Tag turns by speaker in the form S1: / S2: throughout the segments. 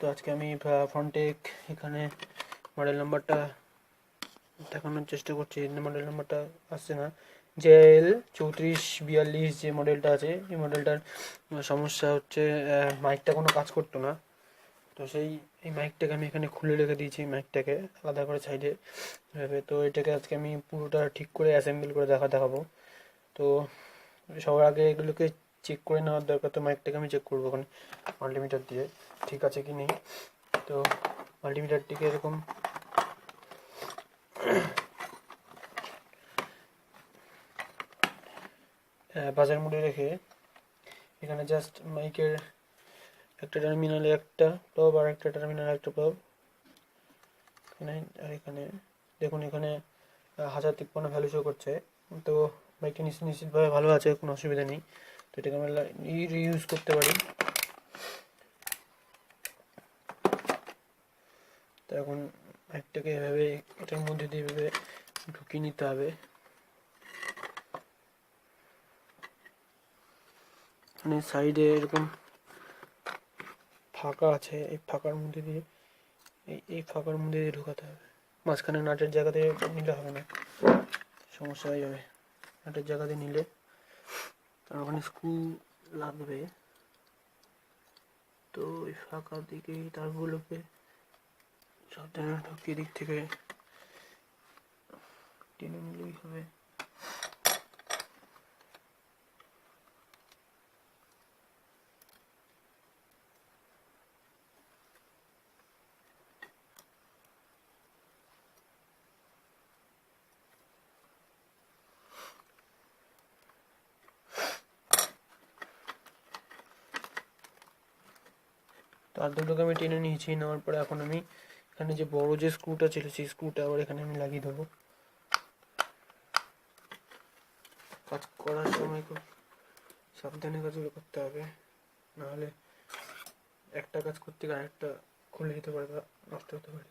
S1: তো আজকে আমি ফ্রন্টেক এখানে মডেল নাম্বারটা দেখানোর চেষ্টা করছি। মডেল নাম্বারটা আসছে না, JIL 3442 যে মডেলটা আছে, এই মডেলটার সমস্যা হচ্ছে মাইকটা কোনো কাজ করতো না। তো এই মাইকটাকে আমি এখানে খুলে রেখে দিয়েছি, মাইকটাকে আলাদা করে সাইডে ভেবে। তো এটাকে আজকে আমি পুরোটা ঠিক করে অ্যাসেম্বল করে দেখাবো। তো সবার আগে এগুলোকে চেক করে নেওয়ার দরকার। তো মাইকটাকে আমি চেক করবো ওখানে মাল্টিমিটার দিয়ে ঠিক আছে কি নেই। তো মাল্টিমিটারটিকে এরকম বাজার মোডে রেখে এখানে জাস্ট মাইকের একটা টার্মিনালে একটা প্রব আর একটা টার্মিনালে একটা প্রব এখানে, আর এখানে দেখুন এখানে 1053 ভ্যালু শো করছে। তো মাইকটা নিশ্চিতভাবে ভালো আছে, কোনো অসুবিধা নেই। তো এটাকে আমরা রিইউজ করতে পারি। তো এখন মাইকটাকে এভাবে এটার মধ্যে দিয়ে এভাবে ঢুকিয়ে নিতে হবে। মানে সাইডে এরকম ফাঁকা আছে, এই ফাঁকার মধ্যে দিয়ে এই ফাঁকার মধ্যে দিয়ে ঢোকাতে হবে। মাঝখানে নাটের জায়গাতে নিলে হবে না, সমস্যা হয়ে যাবে। নাটের জায়গাতে নিলে তার ওখানে স্ক্রু লাগবে। তো এই ফাঁকা দিকে তারগুলোকে সাবধানে ঢুকিয়ে দিক থেকে টেনে নিলেই হবে। তার দুটোকে আমি টেনে নিয়েছি, নেওয়ার পরে এখন আমি এখানে যে বড় যে স্ক্রুটা ছিল সেই স্ক্রুটা আবার এখানে আমি লাগিয়ে দেবো। কাজ করার সময় খুব সাবধানে কাজগুলো করতে হবে, নাহলে একটা কাজ করতে গিয়ে আরেকটা খুলে যেতে পারে বা নষ্ট হতে পারে।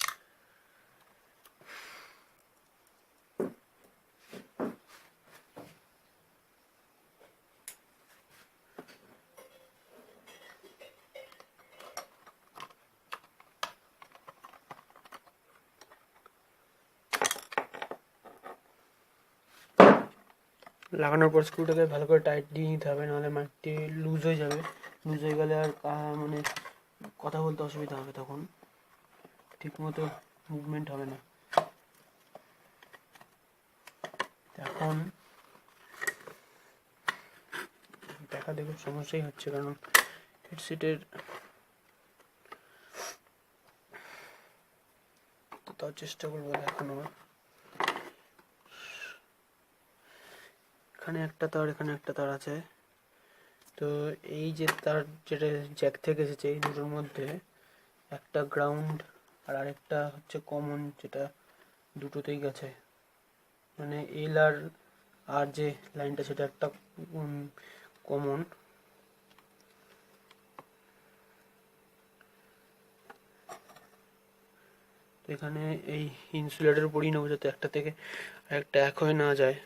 S1: লাগানোর পর স্ক্রুটাকে ভালো করে টাইট দিয়ে নিতে হবে, নাহলে মাইকটি লুজ হয়ে যাবে। লুজ হয়ে গেলে আর মানে কথা বলতে অসুবিধা হবে, তখন ঠিকমতো মুভমেন্ট হবে না। এখন দেখা দেখো সমস্যাই হচ্ছে, কারণ হেডসেটের তার চেষ্টা করবো দেখানো। এখানে একটা তার, এখানে একটা তার আছে। তো এই যে তার যেটা জ্যাক থেকে এসেছে, এই দুটোর মধ্যে একটা গ্রাউন্ড আর আরেকটা হচ্ছে কমন, যেটা দুটোতেই গেছে। মানে এল আর যে লাইনটা সেটা একটা কমন। তো এখানে এই ইনসুলেটর পরিয়ে নেবো, যাতে একটা থেকে একটা এক হয়ে না যায়।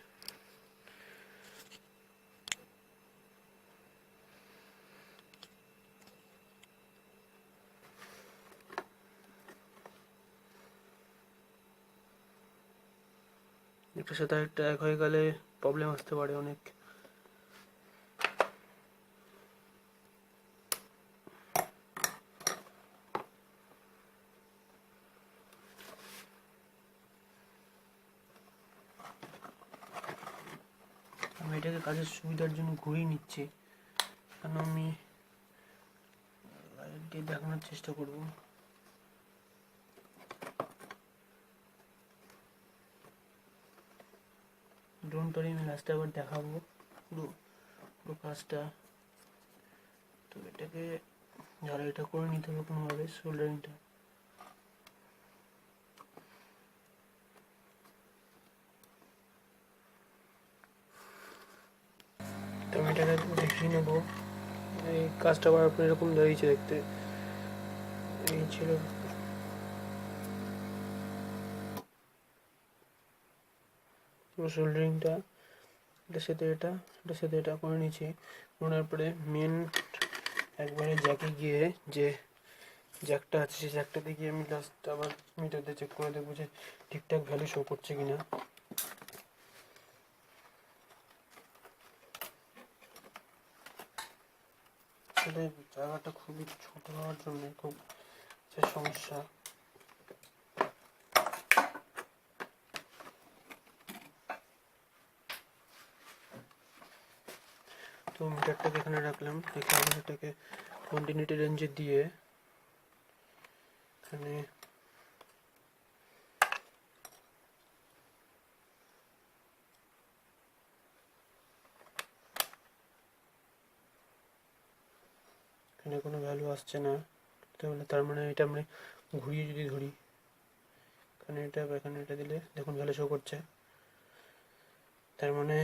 S1: একটার সাথে একটা এক হয়ে গেলে প্রবলেম আসতে পারে অনেক। আমি এটাকে কাজের সুবিধার জন্য ঘুরিয়ে নিচ্ছি, কারণ আমি লাইট দিয়ে দেখানোর চেষ্টা করবো। ড্রোন করে আমি লাস্টে আবার দেখাবো পুরো কাজটা। তো এটাকে ঝালাইটা করে নিতে হবে কোনোভাবে, সোল্ডারিংটা। তো আমি এটাকে দেখিয়ে নেবো। এই কাজটা করার পর এরকম দাঁড়িয়েছে দেখতে, এই ছিল। পুরো সোল্ডারিংটা এটার সাথে এটা করে নিয়েছি। করার পরে মেন একবারে জ্যাকে গিয়ে যে জ্যাকটা আছে, সেই জ্যাকটাতে গিয়ে আমি লাস্ট আবার মিটারতে চেক করে দেখবো যে ঠিকঠাক ভ্যালু শো করছে কিনা। আসলে জায়গাটা খুবই ছোট হওয়ার জন্য খুব সমস্যা। তো মিটারটাকে এখানে রাখলাম, রেখে আমি এটাকে কন্টিনিউটি রেঞ্জে দিয়ে এখানে এখানে কোনো ভ্যালু আসছে না, তার মানে এটা আমরা ঘুরিয়ে যদি ধরি, এখানে এটা বা এখানে এটা দিলে দেখুন ভ্যালু শো করছে, তার মানে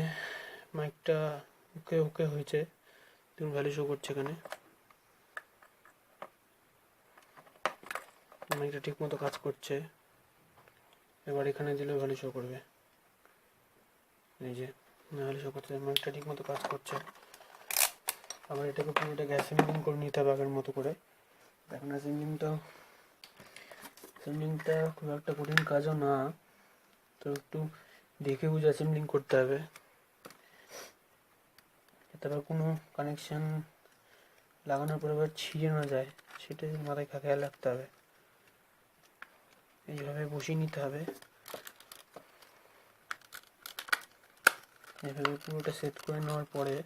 S1: মাইকটা ওকে ওকে হয়েছে, দেখুন ভ্যালু শো করছে এখানে, মাইকটা ঠিক মতো কাজ করছে। এবার এখানে দিলে ভ্যালু শো করবে, এই যে ভ্যালু শো করছে, মাইকটা ঠিক মতো কাজ করছে। আবার এটাকে পুরোটাকে অ্যাসেম্বলিং করে নিতে হবে আগের মতো করে। এখন অ্যাসেম্বলিংটা খুব একটা কঠিন কাজও না, তো একটু দেখে বুঝে অ্যাসেম্বলিং করতে হবে, তারপর কোনো কানেকশান লাগানোর পরে আবার ছিঁড়ে না যায় সেটা মাথায় খেয়াল রাখতে হবে। এইভাবে বসিয়ে নিতে হবে, এইভাবে পুরোটা সেট করে নেওয়ার পরে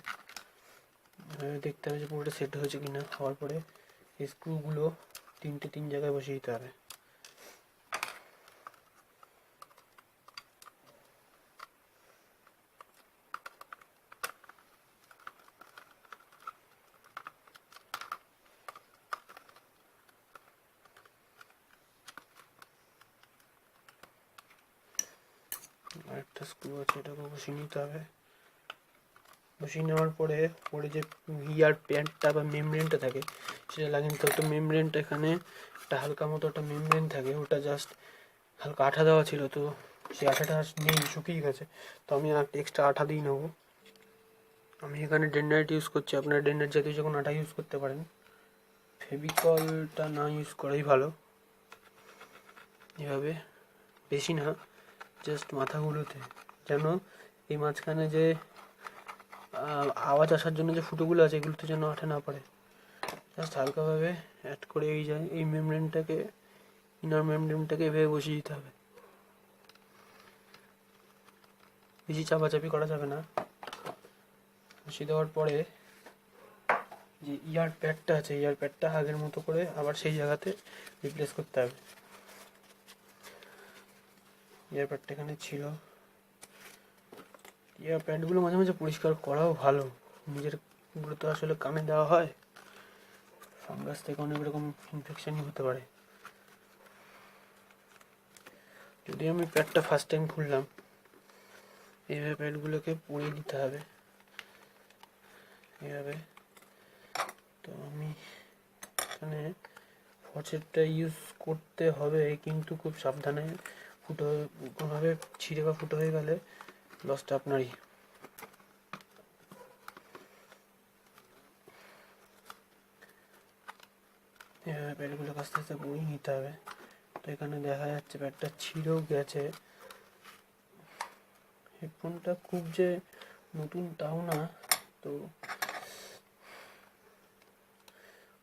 S1: দেখতে হবে যে পুরোটা সেট হয়েছে কিনা। হওয়ার পরে এই স্ক্রুগুলো তিন জায়গায় বসিয়ে দিতে হবে। আরেকটা স্ক্রু আছে, এটাকে বসিয়ে নিতে হবে। বসিয়ে নেওয়ার পরে পরে যে ইয়ার প্যাডটা বা মেমব্রেনটা থাকে সেটা লাগিয়ে নিতে হবে। তো মেমব্রেনটা এখানে একটা হালকা মতো একটা মেমব্রেন থাকে, ওটা জাস্ট হালকা আঠা দেওয়া ছিল, তো সেই আঠাটা নেই, শুকিয়ে গেছে, তো আমি একটা এক্সট্রা আঠা দিয়ে নেবো। আমি এখানে ডেনড্রাইট ইউজ করছি, আপনারা ডেনড্রাইট জাতীয় যখন আঠা ইউজ করতে পারেন, ফেভিকলটা না ইউজ করাই ভালো। এভাবে বেশি না, জাস্ট মাথাগুলোতে, যেন এই মাঝখানে যে আওয়াজ আসার জন্য যে ফুটোগুলো আছে এগুলোতে যেন আঠা না পড়ে, জাস্ট হালকাভাবে অ্যাড করে এই মেমব্রেনটাকে, ইনার মেমব্রেনটাকে এভাবে বসিয়ে দিতে হবে। বেশি চাপাচাপি করা যাবে না। বসিয়ে দেওয়ার পরে যে ইয়ার প্যাডটা আছে, ইয়ার প্যাডটা আগের মতো করে আবার সেই জায়গাতে রিপ্লেস করতে হবে। ইয়ার প্যাডটা এখানে ছিল, ইয়ার প্যাডগুলো মাঝে মাঝে পরিষ্কার করাও ভালো, নিজের গুলো তো আসলে কানে দেওয়া হয়, ফাঙ্গাস থেকে অনেক রকম ইনফেকশনই হতে পারে। যদি আমি প্যাডটা ফার্স্ট টাইম খুললাম, এইভাবে প্যাডগুলোকে পরিয়ে দিতে হবে এইভাবে। তো আমি এখানে ফরচেপটা ইউজ করতে হবে, কিন্তু খুব সাবধানে, ফুটো কোনোভাবে ছিঁড়ে বা ফুটো হয়ে গেলে লসটা আপনারই। এভাবে প্যাডগুলোকে আস্তে আস্তে পরিয়ে নিতে হবে। তো এখানে দেখা যাচ্ছে প্যাডটা ছিঁড়েও গেছে। হেডফোনটা খুব যে নতুন তাও না, তো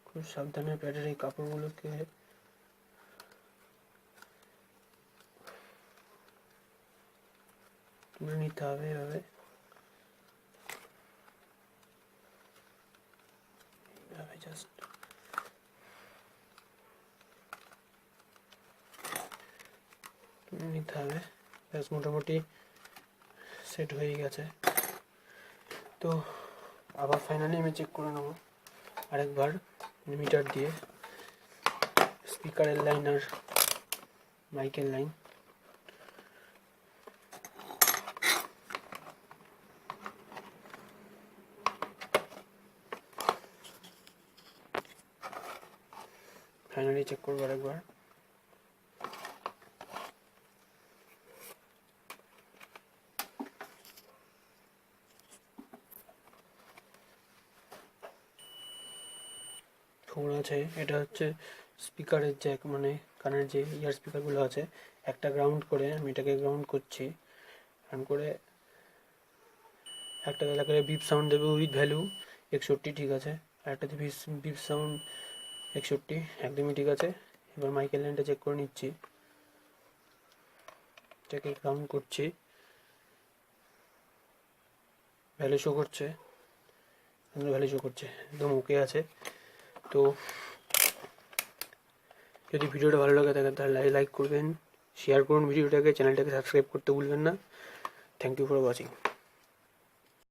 S1: খুব সাবধানে প্যাডের এই কাপড়গুলোকে তুলে নিতে হবে এভাবে, জাস্ট তুলে নিতে হবে। ব্যাস মোটামুটি সেট হয়ে গেছে। তো আবার ফাইনালি আমি চেক করে নেবো আরেকবার মিটার দিয়ে, স্পিকারের লাইন আর মাইকের লাইন। ফাইনালি চেক করবো আরেকবার। ফোর আছে, এটা হচ্ছে স্পিকারের জ্যাক, মানে কানের যে ইয়ার স্পিকারগুলো আছে, একটা গ্রাউন্ড করে আমি এটাকে গ্রাউন্ড করছি। গ্রাউন্ড করে একটা এলাকায় বিপ সাউন্ড দেবে উইথ ভ্যালু 61, ঠিক আছে। আর একটাতে বিপ সাউন্ড 61, একদমই ঠিক আছে। এবার মাইকেল লাইনটা চেক করে নিচ্ছি, এটাকে গ্রাউন্ড করছি, ভ্যালু শো করছে, ভ্যালু শো করছে, একদম ওকে আছে। তো যদি ভিডিওটা ভালো লাগে থাকে তাহলে লাইক করবেন, শেয়ার করুন ভিডিওটাকে, চ্যানেলটাকে সাবস্ক্রাইব করতে ভুলবেন না। Thank you for watching.